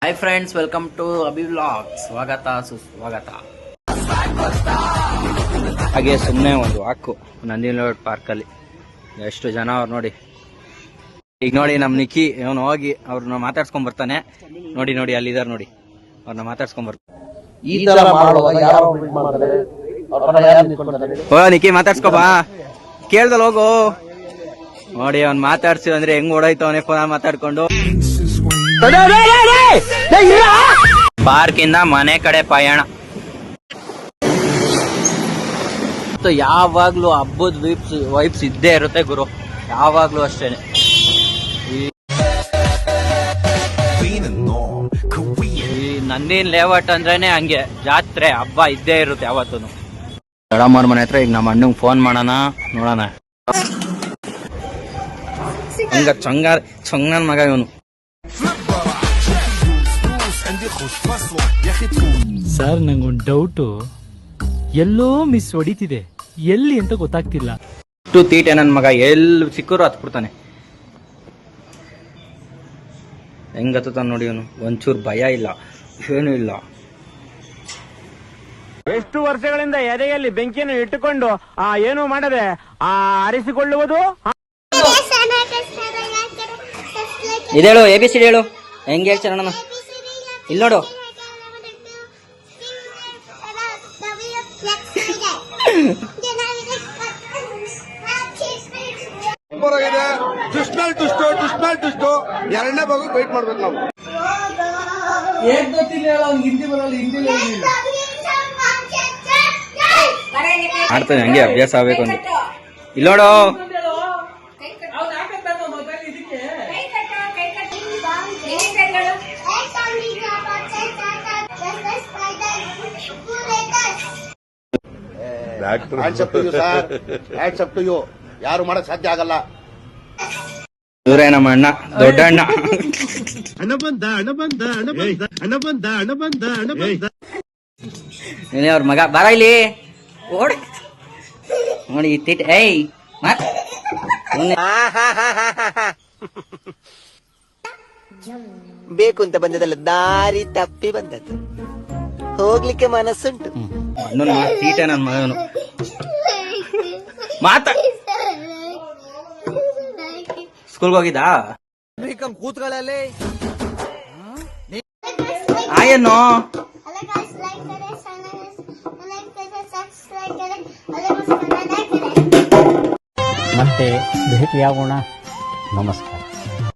Hi friends, welcome to Abhi vlog. ಸ್ವಾಗತ ಸುಸ್ವಾಗತ. ಹಾಗೆ ಸುಮ್ಮನೆ ಒಂದು ವಾಕು ನಂದಿನಿ ಪಾರ್ಕಲ್ಲಿ ಎಷ್ಟು ಜನ ಅವ್ರು ನೋಡಿ. ಈಗ ನೋಡಿ ನಮ್ಮ ನಿಕ್ಕಿ ಅವನು ಹೋಗಿ ಅವ್ರನ್ನ ಮಾತಾಡ್ಸ್ಕೊಂಡ್ ಬರ್ತಾನೆ. ನೋಡಿ ನೋಡಿ ಅಲ್ಲಿದ್ದಾರೆ ನೋಡಿ, ಅವ್ರನ್ನ ಮಾತಾಡ್ಸ್ಕೊಂಡ್ ಬರ್ತಾನೆ. ಓ ನಿಕ್ಕಿ ಮಾತಾಡ್ಸ್ಕೊಬಾ, ಕೇಳ್ದಲ್ ಹೋಗು. ನೋಡಿ ಅವ್ನ್ ಮಾತಾಡ್ಸಿ ಅಂದ್ರೆ ಹೆಂಗ್ ಓಡಾಯ್ತು ಅವನೇ ಫೋನ್ ಮಾತಾಡ್ಕೊಂಡು. ಪಾರ್ಕಿಂದ ಮನೆ ಕಡೆ ಪಯಣ. ಯಾವಾಗ್ಲೂ ಹಬ್ಬದ ವೈಬ್ಸ್ ಇದ್ದೇ ಇರುತ್ತೆ ಗುರು, ಯಾವಾಗ್ಲೂ ಅಷ್ಟೇನೆ. ಈ ನಂದಿನ್ ಲೇಔಟ್ ಅಂದ್ರೇನೆ ಹಂಗೆ, ಜಾತ್ರೆ ಹಬ್ಬ ಇದ್ದೇ ಇರುತ್ತೆ ಯಾವತ್ತೂ. ದೊಡ್ಡಮ್ಮವ್ರ ಮನೆ ಹತ್ರ ಈಗ ನಮ್ಮ ಅಣ್ಣಂಗ್ ಫೋನ್ ಮಾಡೋಣ, ನೋಡೋಣ. ಹಂಗ ಚೊಂಗನ್ ಮಗ ಇವನು. ಸರ್ ನಂಗೊಂದು ಡೌಟು, ಎಲ್ಲೋ ಮಿಸ್ ಹೊಡಿತಿದೆ, ಎಲ್ಲಿ ಅಂತ ಗೊತ್ತಾಗ್ತಿಲ್ಲ. ತೀಟೆ ನನ್ ಮಗ, ಎಲ್ಲಿ ಸಿಕ್ಕರು ಹತ್ಬಿಡ್ತಾನೆ. ಹೆಂಗ್ ಹತ್ತಾನ ನೋಡಿ ಇವನು, ಒಂಚೂರು ಭಯ ಇಲ್ಲ, ಏನು ಇಲ್ಲ. ಎಷ್ಟು ವರ್ಷಗಳಿಂದ ಎದೆಯಲ್ಲಿ ಬೆಂಕಿಯನ್ನು ಇಟ್ಟುಕೊಂಡು ಏನು ಮಾಡದೆ ಆರಿಸಿಕೊಳ್ಳುವುದು. ಇದೇಳು ABCD ಹೇಳು, ಹೆಂಗೆ ಹೇಳ್ತಾರ ಅಣ್ಣ. ಇಲ್ಲಿ ನೋಡು, ಎರಡನೇ ಭಾಗ ವೈಟ್ ಮಾಡ್ಬೇಕು ನಾವು. ಮಾಡ್ತಾನೆ ಹಂಗೆ, ಅಭ್ಯಾಸ ಆಗ್ಬೇಕು ಅಂದ್ರೆ. ಇಲ್ಲಿ ನೋಡು, ಯಾರು ಮಾಡಕ್ ಸಾಧ್ಯ ಆಗಲ್ಲ. ಇವರೇ ನಮ್ಮ ಅಣ್ಣ, ದೊಡ್ಡ ಅಣ್ಣ. ಅವ್ರ ಮಗ ಬಾರ ಇಲ್ಲಿ ಓಡಿ ನೋಡಿ ತಿಟ್. ಏಯ್ ಬೇಕು ಅಂತ ಬಂದದಲ್ಲ, ದಾರಿ ತಪ್ಪಿ ಬಂದದ್ದು. ಹೋಗ್ಲಿಕ್ಕೆ ಮನಸ್ಸುಂಟು. ಅಣ್ಣನ ತೀಟ ನನ್ನ ಮಗನು. ಸ್ಕೂಲ್ಗೆ ಹೋಗಿದ್ದಾ? ಕೂತ್ಗಳಲ್ಲಿ ಆಯೇನು ಮತ್ತೆ ಭೇಟಿಯಾಗೋಣ. ನಮಸ್ಕಾರ.